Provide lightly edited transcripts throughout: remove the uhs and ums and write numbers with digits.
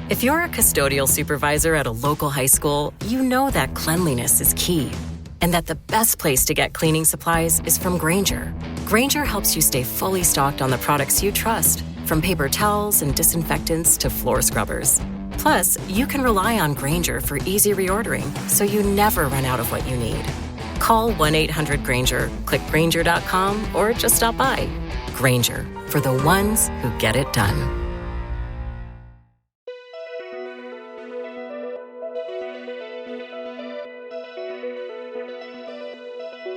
If you're a custodial supervisor at a local high school, you know that cleanliness is key, and that the best place to get cleaning supplies is from Grainger. Grainger helps you stay fully stocked on the products you trust, from paper towels and disinfectants to floor scrubbers. Plus, you can rely on Grainger for easy reordering, so you never run out of what you need. Call 1-800-GRAINGER, click Grainger.com, or just stop by. Grainger, for the ones who get it done.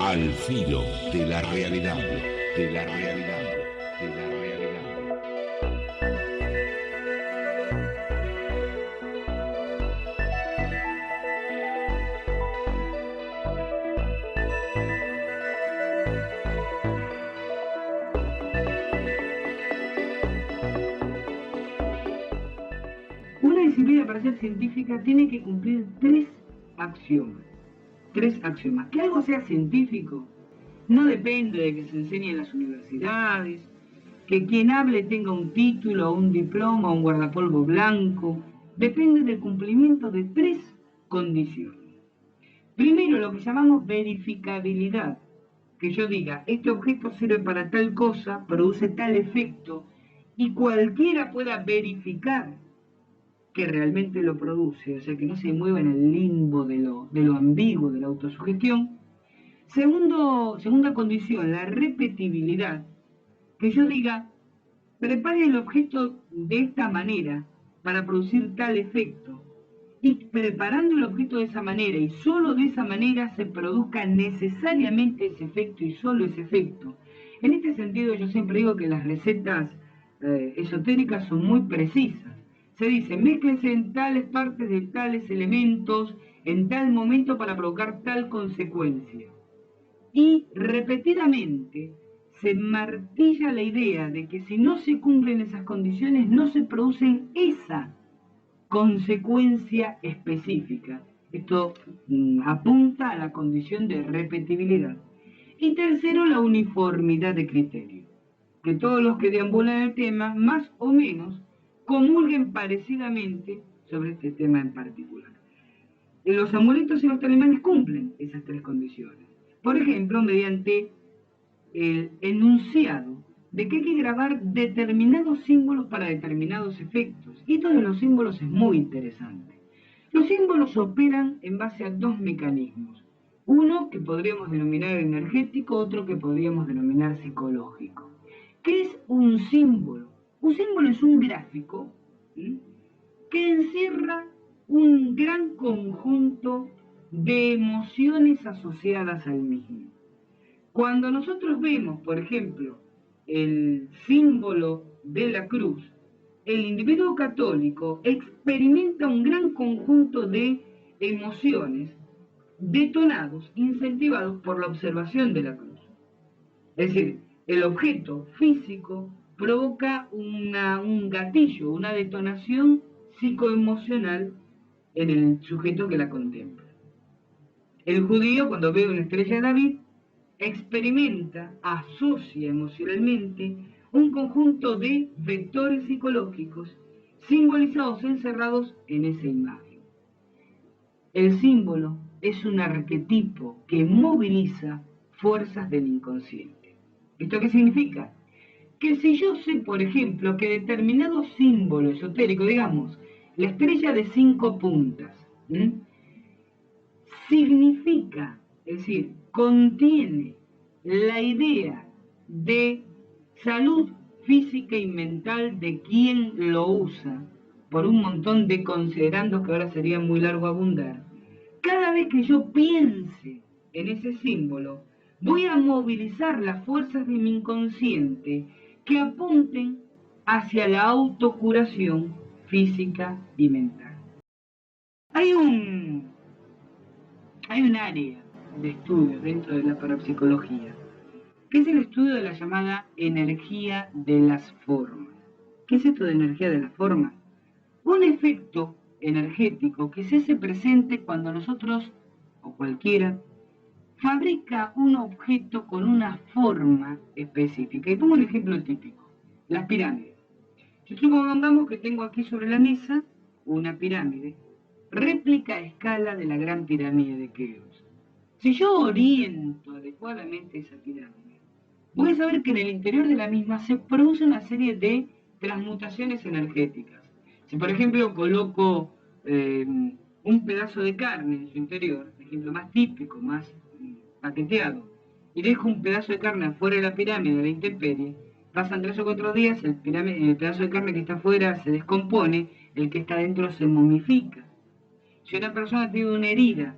Al filo de la realidad, de la realidad, de la realidad. Una disciplina para ser científica tiene que cumplir tres axiomas. Que algo sea científico no depende de que se enseñe en las universidades, que quien hable tenga un título, un diploma, un guardapolvo blanco. Depende del cumplimiento de tres condiciones. Primero, lo que llamamos verificabilidad. Que yo diga, este objeto sirve para tal cosa, produce tal efecto, y cualquiera pueda verificar que realmente lo produce, o sea, que no se mueva en el limbo de lo ambiguo, de la autosugestión. Segunda condición, la repetibilidad, que yo diga, prepare el objeto de esta manera para producir tal efecto, y preparando el objeto de esa manera, y solo de esa manera se produzca necesariamente ese efecto y solo ese efecto. En este sentido yo siempre digo que las recetas esotéricas son muy precisas. Se dice, mézclese en tales partes de tales elementos en tal momento para provocar tal consecuencia. Y repetidamente se martilla la idea de que si no se cumplen esas condiciones, no se producen esa consecuencia específica. Esto apunta a la condición de repetibilidad. Y tercero, la uniformidad de criterio. Que todos los que deambulan el tema, más o menos, comulguen parecidamente sobre este tema en particular. Los amuletos y los talismanes cumplen esas tres condiciones. Por ejemplo, mediante el enunciado de que hay que grabar determinados símbolos para determinados efectos. Y esto de los símbolos es muy interesante. Los símbolos operan en base a dos mecanismos. Uno que podríamos denominar energético, otro que podríamos denominar psicológico. ¿Qué es un símbolo? Un símbolo es un gráfico que encierra un gran conjunto de emociones asociadas al mismo. Cuando nosotros vemos, por ejemplo, el símbolo de la cruz, el individuo católico experimenta un gran conjunto de emociones detonados, incentivados por la observación de la cruz. Es decir, el objeto físico provoca un gatillo, una detonación psicoemocional en el sujeto que la contempla. El judío, cuando ve una estrella de David, experimenta, asocia emocionalmente un conjunto de vectores psicológicos simbolizados, encerrados en esa imagen. El símbolo es un arquetipo que moviliza fuerzas del inconsciente. ¿Esto qué significa? Que si yo sé, por ejemplo, que determinado símbolo esotérico, digamos, la estrella de 5 puntas, significa, es decir, contiene la idea de salud física y mental de quien lo usa, por un montón de considerandos que ahora sería muy largo abundar. Cada vez que yo piense en ese símbolo, voy a movilizar las fuerzas de mi inconsciente que apunten hacia la autocuración física y mental. Hay un área de estudio dentro de la parapsicología, que es el estudio de la llamada energía de las formas. ¿Qué es esto de energía de las formas? Un efecto energético que se hace presente cuando nosotros, o cualquiera, fabrica un objeto con una forma específica. Y pongo un ejemplo típico, las pirámides. Si supongamos que tengo aquí sobre la mesa una pirámide, réplica a escala de la gran pirámide de Keops. Si yo oriento adecuadamente esa pirámide, voy a saber que en el interior de la misma se produce una serie de transmutaciones energéticas. Si por ejemplo coloco un pedazo de carne en su interior, el ejemplo más típico, más paqueteado, y dejo un pedazo de carne afuera de la pirámide de la intemperie, pasan 3 o 4 días, el pedazo de carne que está afuera se descompone, el que está dentro se momifica. Si una persona tiene una herida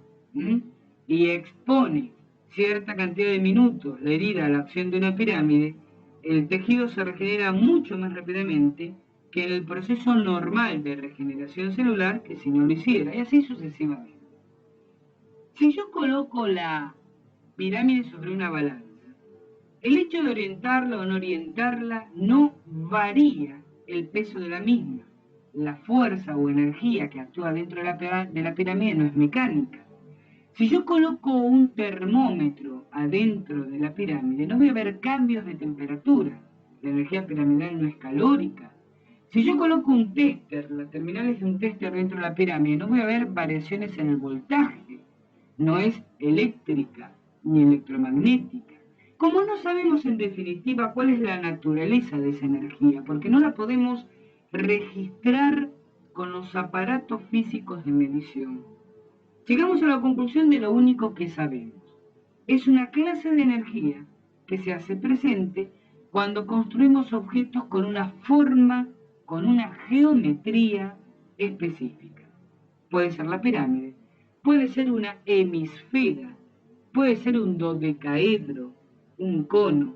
y expone cierta cantidad de minutos la herida a la acción de una pirámide, el tejido se regenera mucho más rápidamente que en el proceso normal de regeneración celular que si no lo hiciera, y así sucesivamente. Si yo coloco la pirámide sobre una balanza, el hecho de orientarla o no orientarla no varía el peso de la misma. La fuerza o energía que actúa dentro de la pirámide no es mecánica. Si yo coloco un termómetro adentro de la pirámide, no voy a ver cambios de temperatura. La energía piramidal no es calórica. Si yo coloco un tester, la terminal es de un tester dentro de la pirámide, no voy a ver variaciones en el voltaje. No es eléctrica ni electromagnética. Como no sabemos en definitiva cuál es la naturaleza de esa energía, porque no la podemos registrar con los aparatos físicos de medición, llegamos a la conclusión de lo único que sabemos. Es una clase de energía que se hace presente cuando construimos objetos con una forma, con una geometría específica. Puede ser la pirámide, puede ser una hemisfera, puede ser un dodecaedro, un cono.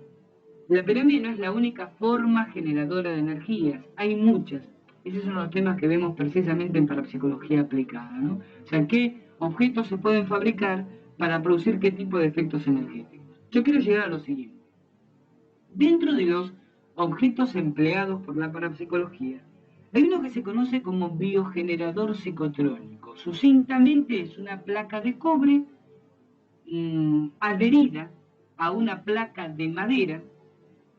La pirámide no es la única forma generadora de energías, hay muchas. Esos son los temas que vemos precisamente en parapsicología aplicada, ¿no? O sea, qué objetos se pueden fabricar para producir qué tipo de efectos energéticos. Yo quiero llegar a lo siguiente. Dentro de los objetos empleados por la parapsicología, hay uno que se conoce como biogenerador psicotrónico. Sucintamente es una placa de cobre adherida a una placa de madera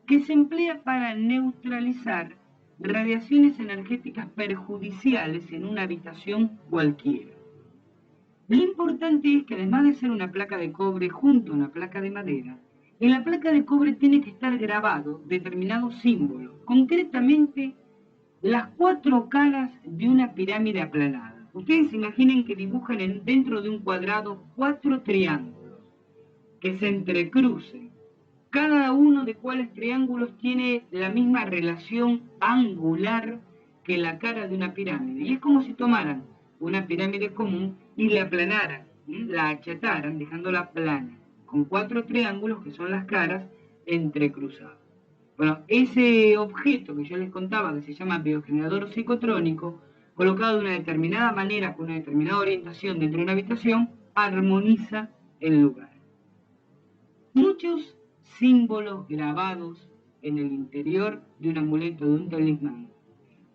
que se emplea para neutralizar radiaciones energéticas perjudiciales en una habitación cualquiera. Lo importante es que además de ser una placa de cobre junto a una placa de madera, en la placa de cobre tiene que estar grabado determinados símbolos, concretamente las 4 caras de una pirámide aplanada. Ustedes imaginen que dibujan dentro de un cuadrado 4 triángulos que se entrecrucen. Cada uno de cuales triángulos tiene la misma relación angular que la cara de una pirámide. Y es como si tomaran una pirámide común y la aplanaran, la achataran, dejándola plana, con 4 triángulos que son las caras entrecruzadas. Bueno, ese objeto que yo les contaba, que se llama biogenerador psicotrónico, colocado de una determinada manera, con una determinada orientación dentro de una habitación, armoniza el lugar. Muchos símbolos grabados en el interior de un amuleto, de un talismán,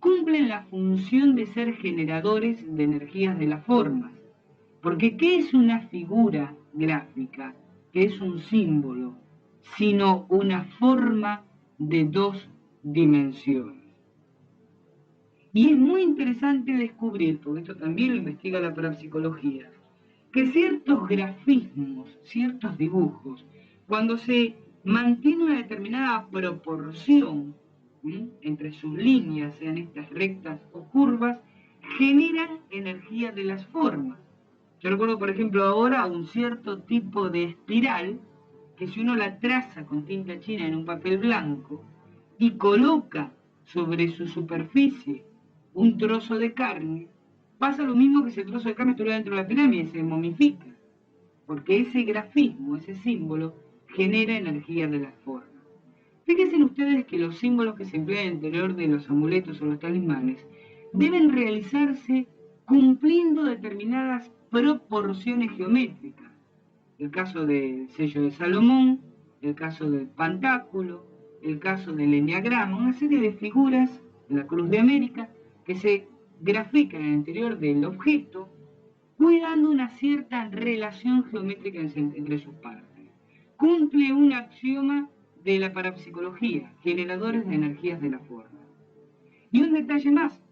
cumplen la función de ser generadores de energías de las formas. Porque ¿qué es una figura gráfica? ¿Qué es un símbolo? Sino una forma de 2 dimensiones. Y es muy interesante descubrir, porque esto también lo investiga la parapsicología, que ciertos grafismos, ciertos dibujos, cuando se mantiene una determinada proporción entre sus líneas, sean estas rectas o curvas, generan energía de las formas. Yo recuerdo, por ejemplo, ahora un cierto tipo de espiral que si uno la traza con tinta china en un papel blanco y coloca sobre su superficie un trozo de carne, pasa lo mismo que si el trozo de carne estuviera dentro de la pirámide, se momifica, porque ese grafismo, ese símbolo, genera energía de las formas. Fíjense ustedes que los símbolos que se emplean en el interior de los amuletos o los talismanes deben realizarse cumpliendo determinadas proporciones geométricas. El caso del sello de Salomón, el caso del pentáculo, el caso del enneagrama, una serie de figuras de la Cruz de América que se grafican en el interior del objeto, cuidando una cierta relación geométrica entre sus partes. Cumple un axioma de la parapsicología, generadores de energías de la forma. Y un detalle más,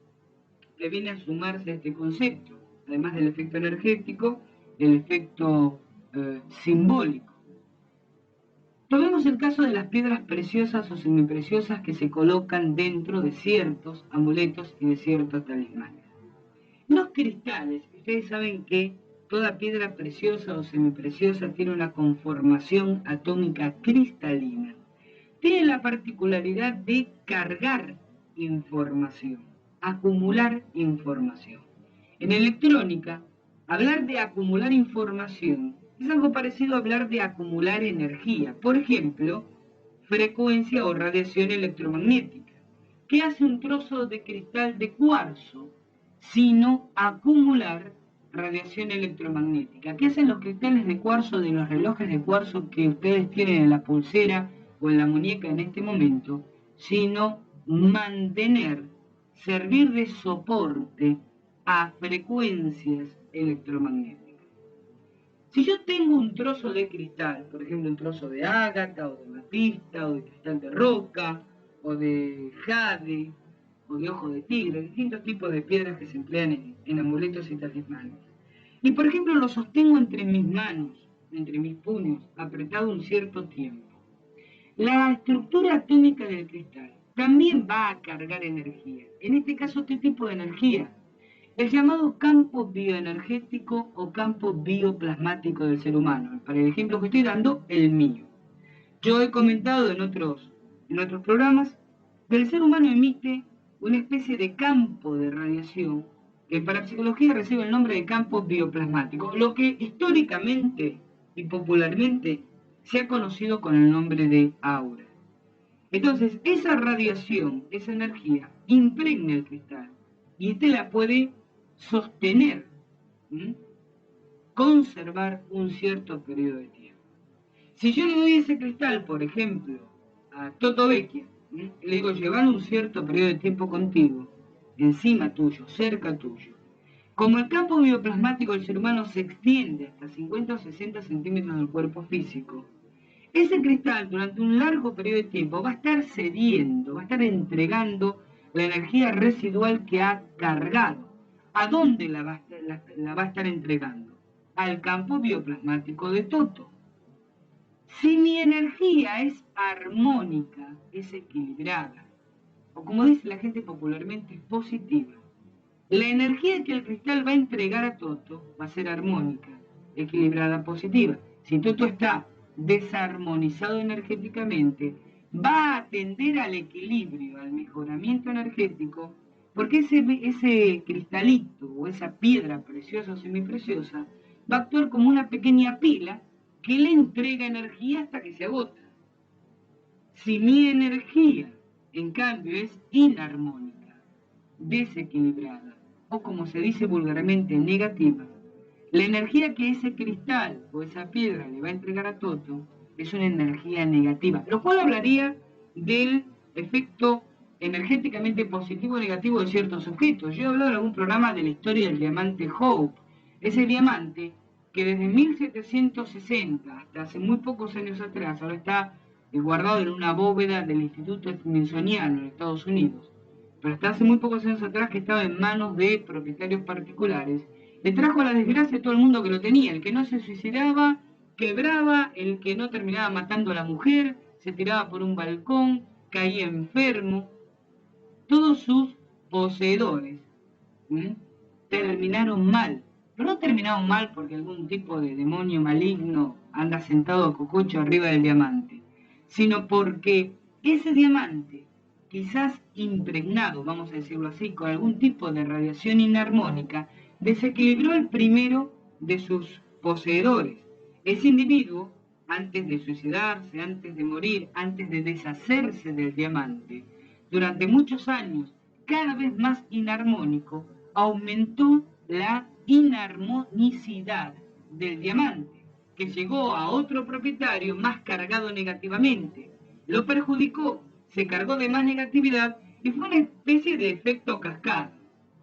que viene a sumarse a este concepto, además del efecto energético, el efecto simbólico. Tomemos el caso de las piedras preciosas o semipreciosas que se colocan dentro de ciertos amuletos y de ciertos talismanes. Los cristales, ustedes saben que toda piedra preciosa o semipreciosa tiene una conformación atómica cristalina. Tiene la particularidad de cargar información, acumular información. En electrónica, hablar de acumular información es algo parecido a hablar de acumular energía. Por ejemplo, frecuencia o radiación electromagnética. ¿Qué hace un trozo de cristal de cuarzo sino acumular radiación electromagnética? ¿Qué hacen los cristales de cuarzo de los relojes de cuarzo que ustedes tienen en la pulsera o en la muñeca en este momento? Sino mantener, servir de soporte a frecuencias electromagnéticas. Si yo tengo un trozo de cristal, por ejemplo un trozo de ágata o de amatista o de cristal de roca o de jade o de ojo de tigre, distintos tipos de piedras que se emplean en amuletos y talismanes, y por ejemplo lo sostengo entre mis manos, entre mis puños, apretado un cierto tiempo, la estructura atómica del cristal también va a cargar energía. En este caso, ¿qué tipo de energía? El llamado campo bioenergético o campo bioplasmático del ser humano. Para el ejemplo que estoy dando, el mío. Yo he comentado en otros programas que el ser humano emite una especie de campo de radiación que para psicología recibe el nombre de campo bioplasmático, lo que históricamente y popularmente se ha conocido con el nombre de aura. Entonces, esa radiación, esa energía, impregna el cristal y usted la puede sostener, conservar un cierto periodo de tiempo. Si yo le doy ese cristal, por ejemplo, a Toto Vecchia, le digo, llevar un cierto periodo de tiempo contigo, encima tuyo, cerca tuyo. Como el campo bioplasmático del ser humano se extiende hasta 50 o 60 centímetros del cuerpo físico, ese cristal durante un largo periodo de tiempo va a estar cediendo, va a estar entregando la energía residual que ha cargado. ¿A dónde la va a estar entregando? Al campo bioplasmático de Toto. Si mi energía es armónica, es equilibrada, o como dice la gente popularmente, es positiva, la energía que el cristal va a entregar a Toto va a ser armónica, equilibrada, positiva. Si Toto está desarmonizado energéticamente, va a tender al equilibrio, al mejoramiento energético, porque ese cristalito o esa piedra preciosa o semipreciosa va a actuar como una pequeña pila que le entrega energía hasta que se agota. Si mi energía, en cambio, es inarmónica, desequilibrada, o como se dice vulgarmente, negativa, la energía que ese cristal o esa piedra le va a entregar a Toto es una energía negativa, lo cual hablaría del efecto energéticamente positivo o negativo de ciertos objetos. Yo he hablado en algún programa de la historia del diamante Hope, ese diamante que desde 1760 hasta hace muy pocos años atrás, ahora está guardado en una bóveda del Instituto Smithsoniano en Estados Unidos, pero hasta hace muy pocos años atrás que estaba en manos de propietarios particulares, le trajo la desgracia a todo el mundo que lo tenía, el que no se suicidaba, quebraba, el que no terminaba matando a la mujer, se tiraba por un balcón, caía enfermo. Todos sus poseedores terminaron mal, pero no terminaron mal porque algún tipo de demonio maligno anda sentado a cococho arriba del diamante, sino porque ese diamante, quizás impregnado, vamos a decirlo así, con algún tipo de radiación inarmónica, desequilibró el primero de sus poseedores. Ese individuo, antes de suicidarse, antes de morir, antes de deshacerse del diamante, durante muchos años, cada vez más inarmónico, aumentó la inarmonicidad del diamante, que llegó a otro propietario más cargado negativamente. Lo perjudicó, se cargó de más negatividad y fue una especie de efecto cascada.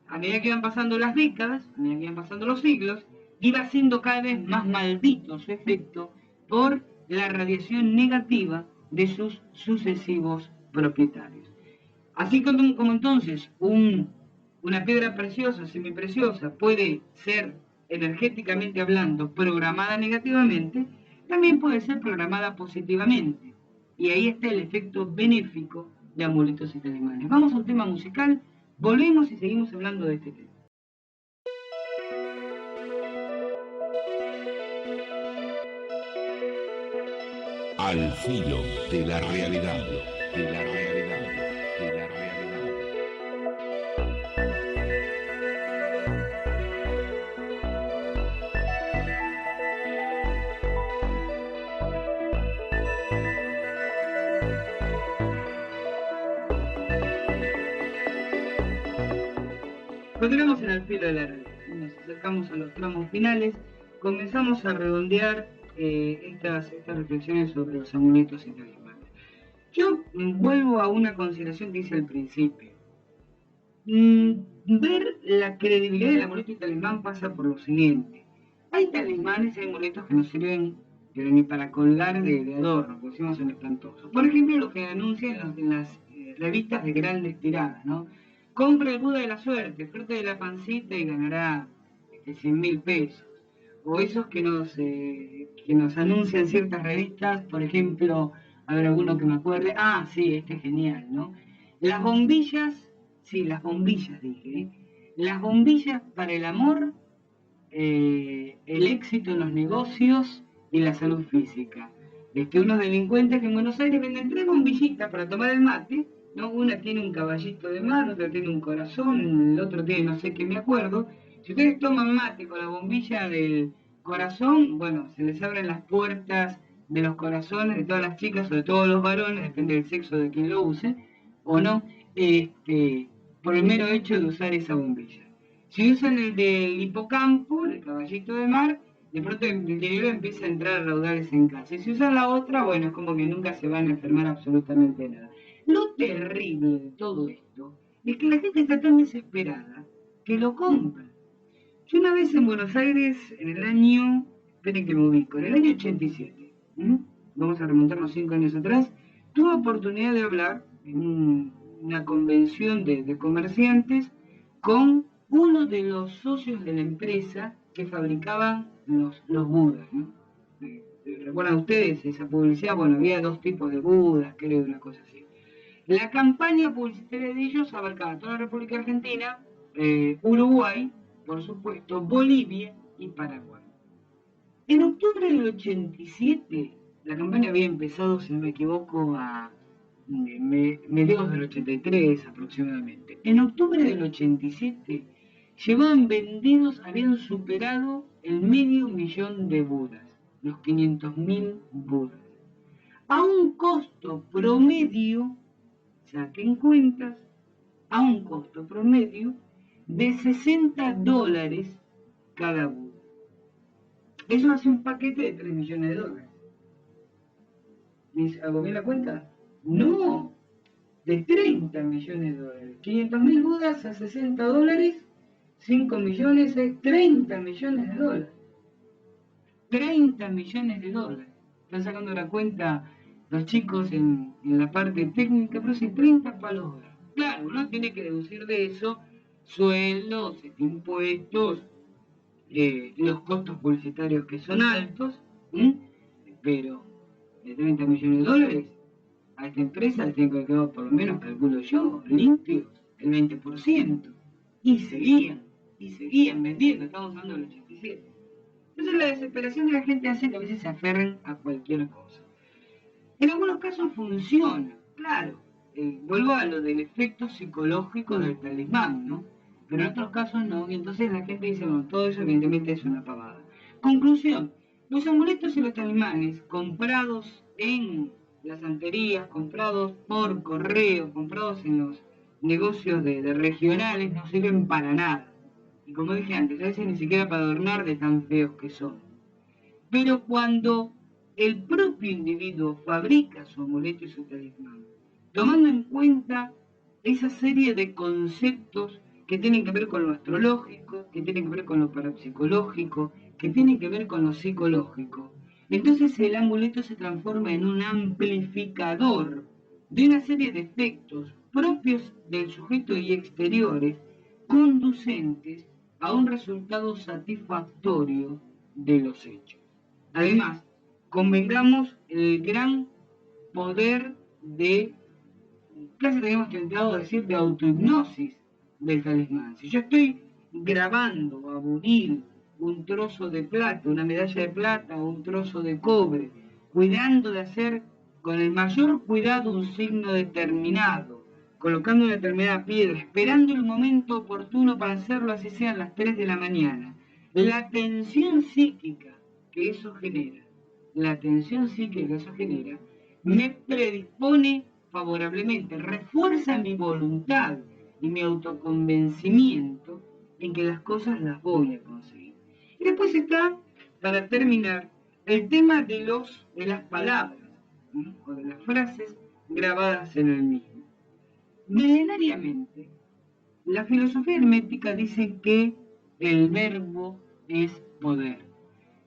A medida que iban pasando las décadas, a medida que iban pasando los siglos, iba siendo cada vez más maldito su efecto por la radiación negativa de sus sucesivos propietarios. Así como entonces un una piedra preciosa, semipreciosa, puede ser energéticamente hablando programada negativamente, también puede ser programada positivamente. Y ahí está el efecto benéfico de amuletos y talismanes. Vamos a un tema musical, volvemos y seguimos hablando de este tema. Al filo de la realidad, de la realidad, de la realidad. Continuamos en el filo de la realidad. Nos acercamos a los tramos finales. Comenzamos a redondear estas reflexiones sobre los amuletos y talismanes. Yo vuelvo a una consideración que hice al principio. Ver la credibilidad del amuleto y talismán pasa por lo siguiente. Hay talismanes y amuletos que no sirven pero ni para colgar de adorno, como decimos en espantoso. Por ejemplo, lo que anuncian en las revistas de grandes tiradas, ¿no? Compre el Buda de la suerte, frute de la pancita y ganará 100.000 pesos. O esos que nos anuncian ciertas revistas, por ejemplo, a ver alguno que me acuerde. Ah, sí, este es genial, ¿no? Las bombillas, sí, las bombillas dije, ¿eh? Las bombillas para el amor, el éxito en los negocios y la salud física. Unos delincuentes que en Buenos Aires venden 3 bombillitas para tomar el mate, ¿no? Una tiene un caballito de mar, otra tiene un corazón, el otro tiene no sé qué me acuerdo. Si ustedes toman mate con la bombilla del corazón, bueno, se les abren las puertas de los corazones de todas las chicas o de todos los varones, depende del sexo de quien lo use, o no, por el mero hecho de usar esa bombilla. Si usan el del hipocampo, el caballito de mar, de pronto el dinero empieza a entrar a raudales en casa. Y si usan la otra, bueno, es como que nunca se van a enfermar absolutamente nada. Lo terrible de todo esto es que la gente está tan desesperada que lo compra. Yo una vez en Buenos Aires, en el año, esperen que me ubico, en el año 87, vamos a remontarnos 5 años atrás, tuve oportunidad de hablar en una convención de comerciantes con uno de los socios de la empresa que fabricaban los Budas, ¿no? ¿Recuerdan ustedes esa publicidad? Bueno, había 2 tipos de Budas, creo, una cosa así. La campaña publicitaria de ellos abarcaba toda la República Argentina, Uruguay, por supuesto, Bolivia y Paraguay. En octubre del 87, la campaña había empezado, si no me equivoco, a mediados del 83 aproximadamente. En octubre del 87 llevaban vendidos, habían superado el 500.000 de Budas, los 500.000 Budas, a un costo promedio, saquen cuentas, a un costo promedio de $60 cada Buda. Eso hace un paquete de $3 millones. ¿Hago bien la cuenta? No, de $30 millones. 500.000 Budas a $60, 5 millones es $30 millones. 30 millones de dólares. Están sacando la cuenta los chicos en la parte técnica, pero si 30 palos. Claro, uno tiene que deducir de eso sueldos, impuestos, los costos publicitarios que son altos, pero de 30 millones de dólares a esta empresa le tiene que quedar, por lo menos calculo yo, limpio, el 20%. Y seguían vendiendo, estamos hablando del 87. Entonces la desesperación de la gente hace que a veces se aferren a cualquier cosa. En algunos casos funciona, claro. Vuelvo a lo del efecto psicológico del talismán, ¿no? Pero en otros casos no, y entonces la gente dice, bueno, todo eso evidentemente es una pavada. Conclusión, los amuletos y los talismanes comprados en las santerías, comprados por correo, comprados en los negocios de regionales, no sirven para nada. Y como dije antes, a veces ni siquiera para adornar de tan feos que son. Pero cuando el propio individuo fabrica su amuleto y su talismán, tomando en cuenta esa serie de conceptos que tienen que ver con lo astrológico, que tienen que ver con lo parapsicológico, que tienen que ver con lo psicológico, entonces el amuleto se transforma en un amplificador de una serie de efectos propios del sujeto y exteriores, conducentes a un resultado satisfactorio de los hechos. Además, convengamos el gran poder de, casi tenemos tentado a decir, de autohipnosis del talismán. Si yo estoy grabando a Bunil un trozo de plata, una medalla de plata o un trozo de cobre, cuidando de hacer con el mayor cuidado un signo determinado, colocando una determinada piedra, esperando el momento oportuno para hacerlo, así sean las 3 de la mañana. La tensión psíquica que eso genera, me predispone favorablemente, refuerza mi voluntad y mi autoconvencimiento en que las cosas las voy a conseguir. Y después está, para terminar, el tema de las palabras, ¿no? O de las frases grabadas en el mismo. Milenariamente, la filosofía hermética dice que el verbo es poder.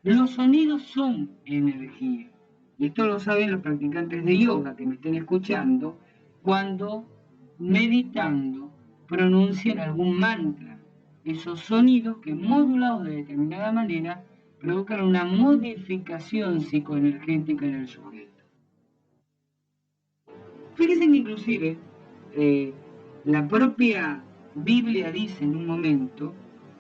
Los sonidos son energía. Y esto lo saben los practicantes de yoga que me estén escuchando cuando, meditando, pronuncian algún mantra. Esos sonidos que, modulados de determinada manera, provocan una modificación psicoenergética en el sujeto. Fíjense que inclusive la propia Biblia dice en un momento,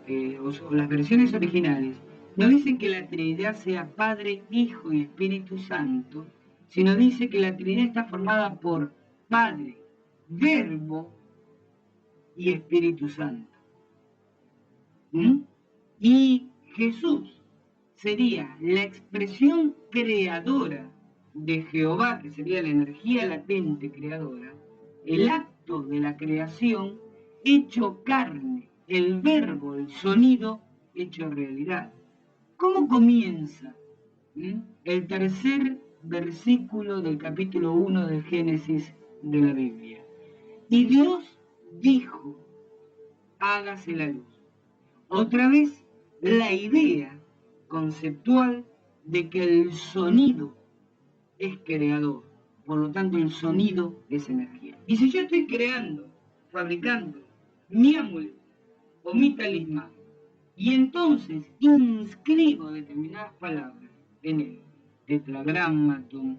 o las versiones originales, no dicen que la Trinidad sea Padre, Hijo y Espíritu Santo, sino dice que la Trinidad está formada por Padre, Verbo y Espíritu Santo. Y Jesús sería la expresión creadora de Jehová, que sería la energía latente creadora, el acto de la creación hecho carne, el verbo, el sonido hecho realidad. ¿Cómo comienza el tercer versículo del capítulo 1 del Génesis de la Biblia? Y Dios dijo, hágase la luz. Otra vez, la idea conceptual de que el sonido es creador, por lo tanto el sonido es energía. Y si yo estoy creando, fabricando mi amuleto o mi talismán, y entonces inscribo determinadas palabras en el tetragrámaton,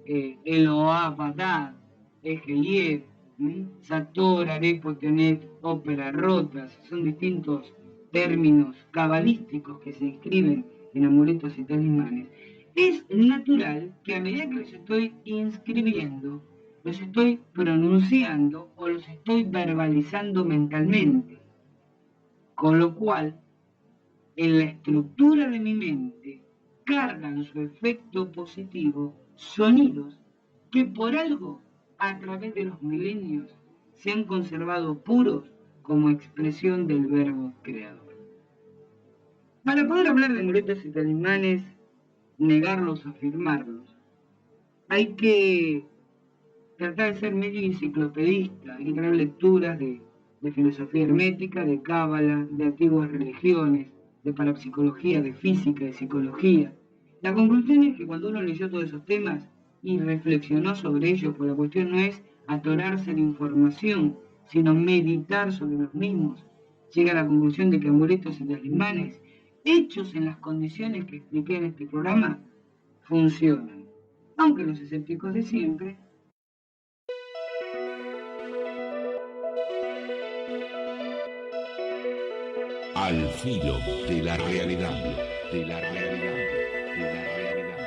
Eloah, Badad, Ejeliel, Sator, Arepo, Tenet, ópera, rotas, son distintos términos cabalísticos que se inscriben en amuletos y talismanes. Es natural que a medida que los estoy inscribiendo, los estoy pronunciando o los estoy verbalizando mentalmente. Con lo cual, en la estructura de mi mente, cargan su efecto positivo sonidos que por algo, a través de los milenios, se han conservado puros como expresión del verbo creador. Para poder hablar de amuletos y talismanes, negarlos, afirmarlos, hay que tratar de ser medio enciclopedista, hay que tener lecturas de filosofía hermética, de cábala, de antiguas religiones, de parapsicología, de física, de psicología. La conclusión es que cuando uno leyó todos esos temas y reflexionó sobre ellos, pues la cuestión no es atorarse en información, sino meditar sobre los mismos, llega a la conclusión de que amuletos y talismanes, hechos en las condiciones que expliqué en este programa, funcionan. Aunque los escépticos de siempre Al filo de la realidad, de la realidad, de la realidad.